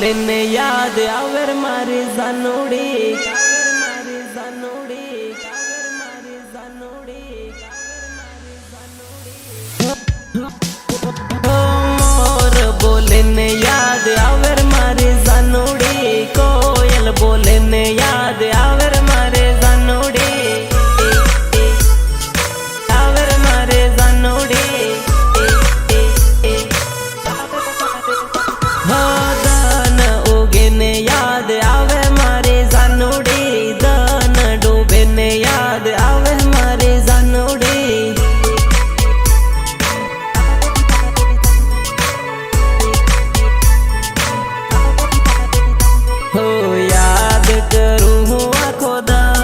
बोले ने याद आवर मारी जानोड़ी मोर बोले ने याद आवर मारी जानोड़ी कोयल बोले ने याद आवर मारे जानोड़ी आवर मारे जानोड़ी दान उगे ने याद आवे मारे जानोड़ी दान डूबे ने याद आवे मारे जानोड़ी हो याद करूँ हूँ आँखों दान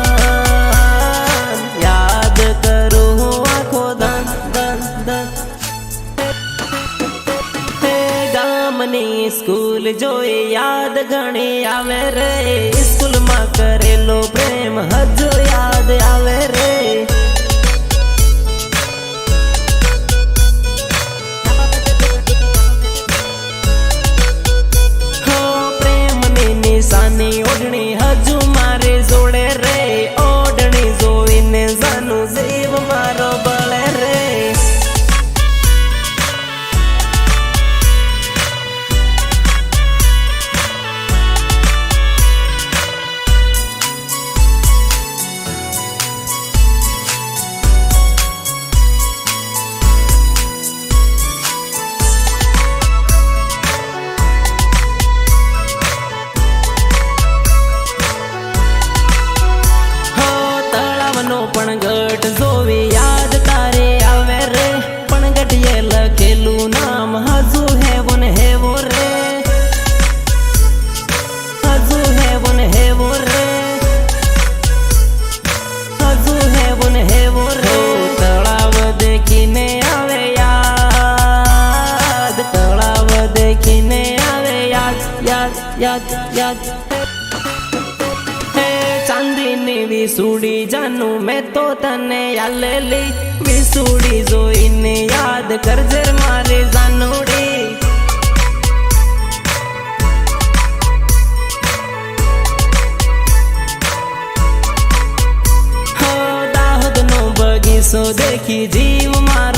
याद करूँ हूँ आँखों दान दान दान गामनी स्कूल जोए याद घणी आवे रे स्कूल में करेलो प्रेम हजू याद आवे रे हो प्रेम नी निशानी ओढ़नी हजू मारे जोड़े रे ओढ़नी जोईने जानू जीव मारो बळे रे पण गट जोवी याद तारे आवे रे पण गटिये लखेलू नाम हजू है वो रे हजू है वो रे हजू है वो रे तलाव देखीने आवे याद तलाव देखीने आवे याद याद याद याद चांदीनी विसूड़ी जानू मैं तो तने यालेली विसूड़ी जोईने याद करजे मारे जानोड़ी हो दाहोद नो बगीचो देखी जीव मारो